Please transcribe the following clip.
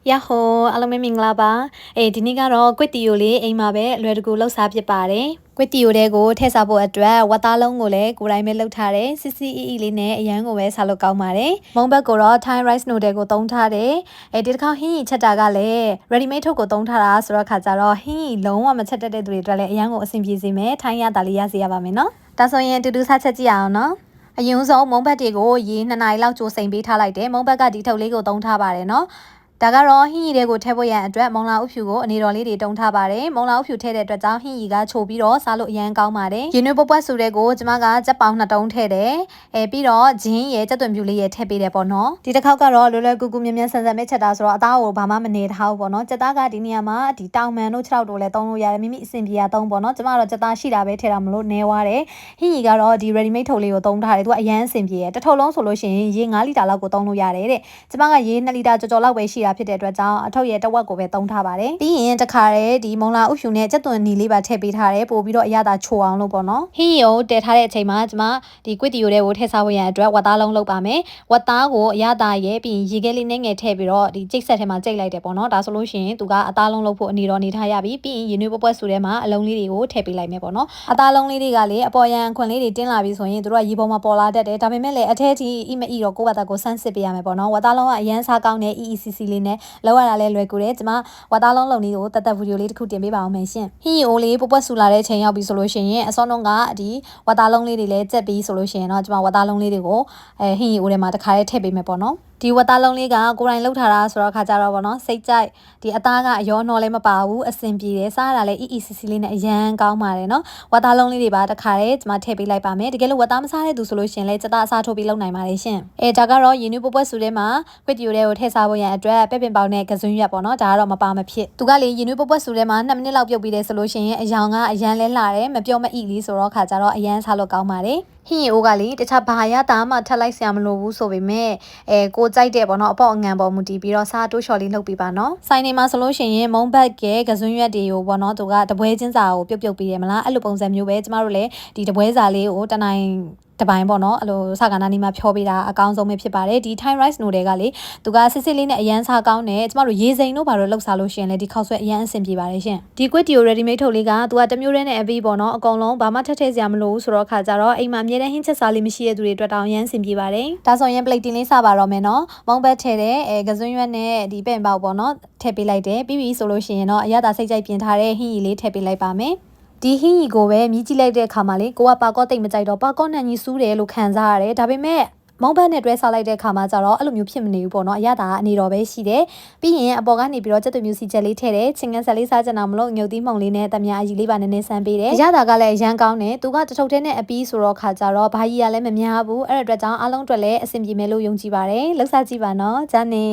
呀吼，阿拉妹明啦吧？ဒီနေ့ကတော့ကွက်တီယိုလေးအိမ်မှာပဲအလွယ်တကူလှုပ်ရှားဖြစ်ပါတယ်။ကွက်တီယိုတွေကိုထည့်စားဖို့အတွက်ဝတ်သားလုံးကိုလည်းကိုယ်တိုင်ပဲလှုပ်ထားတယ်။စစ်စစ်အီအီလေးနဲ့အရန်ကိုပဲစားလို့ကောင်းပါတယ်။မုံဘက်ကိုတော့ Thai rice noodle ကိုသုံးထားတယ်။ဒီတစ်ခါဟင်းရီချက်တာကလည်း ready made ထုတ်ကိုသုံးထားတာဆိုတော့ခါကြတော့ဟင်းရီလုံးဝမချက်တတ်တဲ့သူတွေအတွက်လည်းအရန်ကိုအဆင်ပြေစေမယ်။ထိုင်းရတာလေးရစေရပါမယ်နော်။ဒါဆိုရင်တူတူစားချက်ကြည့်အောင်နော်။အရင်ဆုံးမုံဘက်တွေကိုရေ2နာရီလောက်ကြိုစိမ်ပေးထားလိုက်တယ်။မုံဘက်ကဒီထုတ်လေးကိုသုံးထားပါတယ်နော်။ဒါကတော့ဟင်းရီတွေကိုထည့်ဖို့ရန်အတွက်မုံလာဥဖြူကိုအနေတော်လေးတွေတုံးထားပါတယ်။မုံလာဥဖြူထည့်တဲ့အတွက်ကြောင့်ဟင်းရီကချိုပြီးတော့စားလို့အရန်ကောင်းပါတယ်။ရင်းနှွေးပွက်ပွက်ဆိုတဲ့ကိုကျမကကြက်ပေါင်း2တုံးထည့်တယ်။ပြီးတော့ဂျင်းရဲ့ကြက်သွန်ဖြူလေးရဲ့ထည့်ပေးတယ်ပေါ့နော်။ဒီတစ်ခေါက်ကတော့လွယ်လွယ်ကူကူမြ မြဆန်ဆန်ပဲချက်တာဆိုတော့အသားကိုဘာမှမနေထားဘူးပေါ့နော်။ကြက်သားကဒီနေရာမှာဒီတောင်မန်တို့6တောက်တို့လည်းသုံးလို့ရတယ်မိမိအဆင်ပြေရသုံးပေါ့နော်။ကျမတော့ကြက်သားရှိတာပဲထည့်တာမလို့နဲသွားတယ်။ဟင်းရီကတော့ဒီ ready made ထုတ်လေးကိုသုံးထားတယ်။သူကအရန်အဆင်ပြေရတစ်ထုပ်လုံးဆိုလို့ရှိရင်ရေ5လီတာလောက်ကိုသုံးလို့ရတယ်တဲ့။ကျမကရေ2လီတာကျော်လောက်ပဲရှိတာဖြစ်တဲ့အတွက်ကြောင့်အထုပ်ရဲ့တစ်ဝက်ကိုပဲသုံးထားပါတယ်ပြီးရင်တခါတည်းဒီမုံလာဥဖြူနဲ့ကြက်သွန်နီလေးပါထည့်ပေးထားတယ်ပို့ပြီးတော့အရသာချိုအောင်လို့ပေါ့နော်ဟင်းရီကိုတည်ထားတဲ့အချိန်မှာကျမဒီကွစ်တီယိုတွေကိုထည့်စားဖို့ရန်အတွက်ဝတ်သားလုံးလုပ်ပါမယ်ဝတ်သားကိုအရသာရဲ့ပြီးရင်ရေခဲလေးနဲ့ငယ်ထည့်ပြီးတော့ဒီကြိတ်ဆက်ထဲမှာကြိတ်လိုက်တယ်ပေါ့နော်ဒါဆိုလို့ရှိရင်သူကအသားလုံးလုပ်ဖို့အနေတော်နေထားရပြီပြီးရင်ရင်းနှွေးပွက်ပွက်ဆိုထဲမှာအလုံးလေးတွေကိုထည့်ပေးလိုက်မယ်ပေါ့နော်အသားလုံးလေးတွေကလည်းအပေါ်ရန်ခွင်လေးတွေတင်းလာပြီဆိုရင်တို့ကရေပေါ်မှာပေါ်လာတတ်တယ်ဒါပေမဲ့လည်းအထဲထိအီမအီတော့ကိုယ့်ဘာသာကိုဆန်းစစ်ပေးရမယ်ပေါ့နော်ဝတ်သားလုံးကအရန်စားကောင်းတဲ့ EECC လေးနဲ့လောက်ရတာလဲလွယ်ကူတယ်ကျမဝတ်သားလုံးလုံးလေးကိုတက်ဗီဒီယိုလေးတစ်ခုတင်ပေးပါအောင်မယ်ရှင်ဟင်းရီအိုလေးပွက်ပွက်ဆူလာတဲ့ချိန်ရောက်ပြီဆိုလို့ရှိရင်အစောနှုန်းကဒီဝတ်သားလုံးလေးတွေလည်းကြက်ပြီးဆိုလို့ရှိရင်တော့ကျမဝတ်သားလုံးလေးတွေကိုဟင်းရီအိုထဲမှာတစ်ခါတည်းထည့်ပေးမယ်ပေါ့နော်ဒီဝတ်သားလုံးလေးကကိုယ်တိုင်လှုပ်ထားတာဆိုတော့ခါကြတော့ဗောနော်စိတ်ကြိုက်ဒီအသားကအရောနှောလည်းမပါဘူးအဆင်ပြေတယ်စားရတာလည်း EECC လေးနဲ့အရန်ကောင်းပါတယ်နော်ဝတ်သားလုံးလေးတွေပါတခါတည်းကျွန်မထည့်ပေးလိုက်ပါမယ်တကယ်လို့ဝတ်သားမစားတဲ့သူဆိုလို့ရှင်လဲစက်သားအစားထိုးပြီးလုပ်နိုင်ပါတယ်ရှင်ဒါကတော့ရင်းနှီးပွက်ပွက်ဆူထဲမှာကွစ်တီယိုတွေကိုထည့်စားဖို့ရန်အတွက်ပဲ့ပင်ပေါင်းနဲ့ကစွန်းရွက်ပေါ့နော်ဒါကတော့မပါမဖြစ်သူကလေရင်းနှီးပွက်ပွက်ဆူထဲမှာ2မိနစ်လောက်ပြုတ်ပြီးတယ်ဆိုလို့ရှင်အယောင်ကအရန်လဲလှတယ်မပြောမဣလီဆိုတော့ခါကြတော့အရန်စားလို့ကောင်းပါတယ်ဟင်းရီအိုးကလေတခြားဘာရတာမှထပ်လိုက်ဆရာမလိုဘူးဆိုပေမဲ့ကိုကြိုက်တယ်ပေါ့နော်အပေါက်အငံပေါ်မူတည်ပြီးတော့စားတိုးလျှော်လေးလုပ်ပေးပါနော်ဆိုင်နေမှာဆိုလို့ရှိရင်မုံဘက်ကကစွန်းရွက်တွေကိုပေါ့နော်သူကတပွဲချင်းစာကိုပြုတ်ပြီးရမလားအဲ့လိုပုံစံမျိုးပဲကျမတို့လည်းဒီတပွဲစာလေးကိုတနိုင်တပိုင်းပေါ့နော်အဲ့လိုစကားနာနီမှာဖြောပေးတာအကောင်းဆုံးပဲဖြစ်ပါတယ်ဒီ Thai rice noodle ကလေသူကစစ်စစ်လေးနဲ့အရန်စားကောင်းတယ်ကျမတို့ရေစိမ်တို့ဘာလို့လှုပ်စားလို့ရှင်လဲဒီခောက်ဆွဲအရန်အဆင်ပြေပါတယ်ရှင်ဒီ quit တီယို ready made ထုတ်လေးကသူကတမျိုးတည်းနဲ့အပြီးပေါ့နော်အကုန်လုံးဘာမှထည့်စရာမလိုဘူးဆိုတော့ခါကြတော့အိမ်မှာအမြဲတမ်းဟင်းချက်စားလေးမရှိတဲ့သူတွေအတွက်တောင်အရန်အဆင်ပြေပါတယ်ဒါဆိုရင် plate တင်လေးစားပါတော့မယ်နော်မုံဘက်ထည့်တဲ့ကစွန်းရွက်နဲ့ဒီပဲ့ပေါက်ပေါ့နော်ထည့်ပေးလိုက်တယ်ပြီးပြီဆိုလို့ရှိရင်တော့အရသာစိတ်ကြိုက်ပြင်ထားတဲ့ဟင်းရီလေးထည့်ပေးလိုက်ပါမယ်ဒီဟင်းရီကိုပဲမြည်ကြည့်လိုက်တဲ့အခါမှာလေကိုကပါကော့တိတ်မကြိုက်တော့ပါကော့နှံကြီးစူးတယ်လို့ခံစားရတယ်ဒါပေမဲ့မောင်ဘက်နဲ့တွဲစားလိုက်တဲ့အခါမှာကျတော့အဲ့လိုမျိုးဖြစ်မနေဘူးပေါ့နော်အရသာအနေတော်ပဲရှိတယ်ပြီးရင်အပေါ်ကနေပြီးတော့ကြက်သွန်မျိုးစီချက်လေးထည့်တယ်ချင်းကန်ဆက်လေးစားကြတာမလို့ငုတ်သီးမှုန်လေးနဲ့တမယာအကြီးလေးပါနည်းနည်းဆန်းပေးတယ်အရသာကလည်းအရန်ကောင်းတယ်သူကတထုပ်ထဲနဲ့အပီးဆိုတော့ခါကြတော့ဘာကြီးကလည်းမများဘူးအဲ့အတွက်ကြောင့်အားလုံးအတွက်လည်းအဆင်ပြေမယ်လို့ယုံကြည်ပါတယ်လှုပ်ရှားကြည့်ပါနော်ဂျာနေ